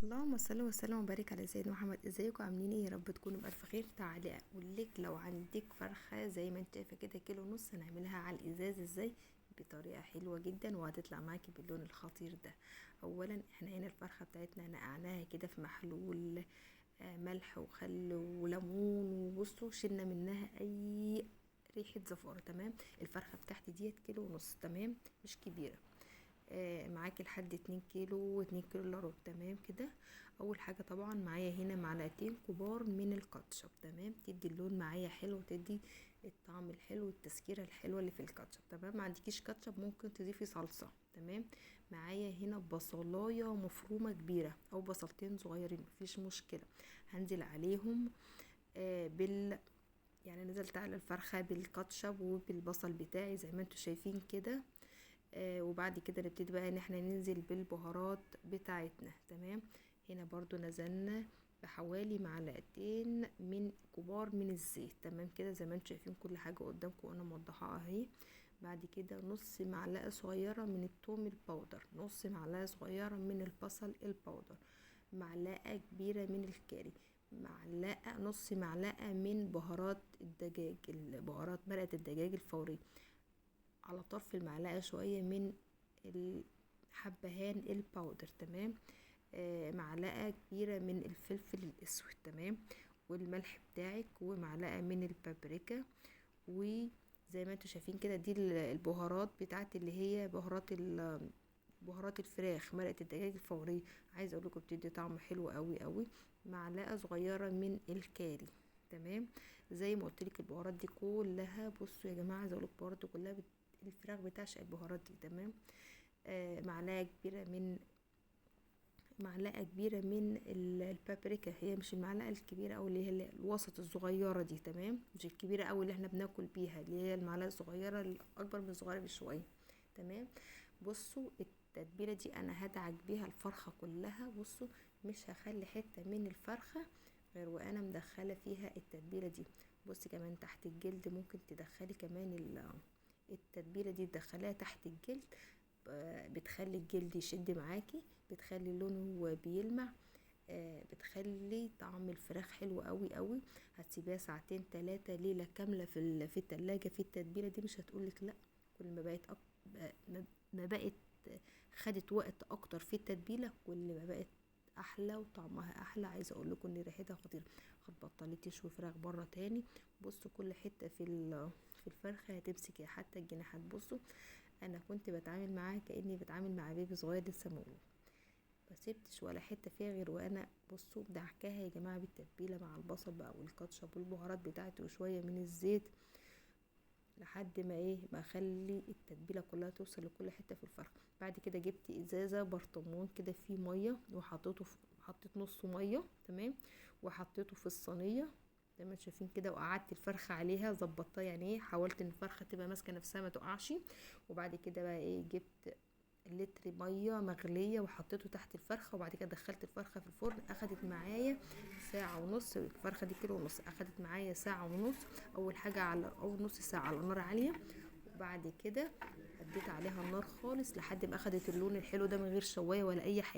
اللهم صل وسلم وبارك على سيدنا محمد. ازيكم عاملين ايه؟ يا رب تكونوا بألف خير. تعالي اقول لك، لو عندك فرخه زي ما انت شايفه كده كيلو ونص، هنعملها على الازاز ازاي بطريقه حلوه جدا وهتطلع معاكي باللون الخطير ده. اولا احنا هنا الفرخه بتاعتنا نقعناها كده في محلول، ملح وخل وليمون، وبصوا شلنا منها اي ريحه زفاره. تمام. الفرخه بتاعتي ديت كيلو ونص، تمام، مش كبيره. معاكي لحد 2 كيلو و2 كيلو الا ربع. تمام كده. اول حاجه طبعا معايا هنا معلقتين كبار من الكاتشب، تمام، تدي اللون معايا حلو وتدي الطعم الحلو والتسكيره الحلوه اللي في الكاتشب. تمام. ما عندكيش كاتشب ممكن تضيفي صلصه. تمام. معايا هنا بصلايه مفرومه كبيره او بصلتين صغيرين، مفيش مشكله. هنزل عليهم يعني نزلت على الفرخه بالكاتشب وبالبصل بتاعي زي ما انتوا شايفين كده. وبعد كده نبتدي بقى ان احنا ننزل بالبهارات بتاعتنا. تمام. هنا برضو نزلنا بحوالي معلقتين من كبار من الزيت. تمام كده زي ما انتم شايفين كل حاجة قدامكم وانا موضحاها اهي. بعد كده نص معلقة صغيرة من الثوم الباودر، نص معلقة صغيرة من البصل الباودر، معلقة كبيرة من الكاري، نص معلقة من بهارات الدجاج، بهارات مرقة الدجاج الفورية، على طرف المعلقة شوية من الحبهان الباودر. تمام. معلقة كبيرة من الفلفل الاسود. تمام. والملح بتاعك، ومعلقة من البابريكا. وزي ما انتوا شايفين كده دي البهارات بتاعت اللي هي بهارات الفراخ، مرقة الدجاج الفورية. عايزه اقول لكم بتدي طعم حلو قوي قوي. معلقة صغيرة من الكاري. تمام. زي ما قلت لك البهارات دي كلها، بصوا يا جماعه، عايزه اقول لك البهارات دي كلها الفراخ بتعشق البهارات دي. تمام. معلقه كبيره من البابريكا، هي مش المعلقه الكبيره او اللي هي الوسط الصغيره دي. تمام. مش الكبيره او اللي احنا بناكل بيها، اللي هي المعلقه الصغيره الاكبر من الصغيره بشويه. تمام. بصوا التتبيله دي انا هدعك بيها الفرخه كلها. بصوا مش هخلي حته من الفرخه غير وانا مدخله فيها التتبيله دي. بصي كمان تحت الجلد ممكن تدخلي كمان التتبيله دي، تدخليها تحت الجلد، بتخلي الجلد يشد معاكي، بتخلي لونه بيلمع، بتخلي طعم الفراخ حلو قوي قوي. هتسيبيها ساعتين 3 ليله كامله في التلاجة في التتبيله دي، مش هتقولك لا. كل ما بقت ما بقت خدت وقت اكتر في التتبيله، كل ما بقت احلى وطعمها احلى. عايزه اقول لكم ان ريحتها خطيره. هتبطلي تشوي فراخ بره تاني. بصوا كل حته في الفرخه هتمسك حتى الجناحات. بصوا انا كنت بتعامل معاها كاني بتعامل مع بيبي صغير لسه مولود، ما سبتش ولا حته فيها غير وانا بصوا بدعكاها يا جماعه بالتتبيله مع البصل بقى والكاتشب والبهارات بتاعتي وشويه من الزيت، لحد ما اخلي التتبيله كلها توصل لكل حته في الفرخه. بعد كده جبت ازازه برطمان كده فيه ميه حطيت نص ميه. تمام. وحطيته في الصينيه زي ما شايفين كده، وقعدت الفرخه عليها ظبطتها، يعني حاولت ان الفرخه تبقى ماسكه نفسها ما تقعش. وبعد كده بقى جبت لتر ميه مغليه وحطيته تحت الفرخه، وبعد كده دخلت الفرخه في الفرن. اخدت معايا ساعه ونص، الفرخه دي كيلو ونص، اخدت معايا ساعه ونص. اول حاجه اول نص ساعه على نار عاليه، وبعد كده اديت عليها النار خالص لحد ما اخدت اللون الحلو ده من غير شوايه ولا اي حاجه.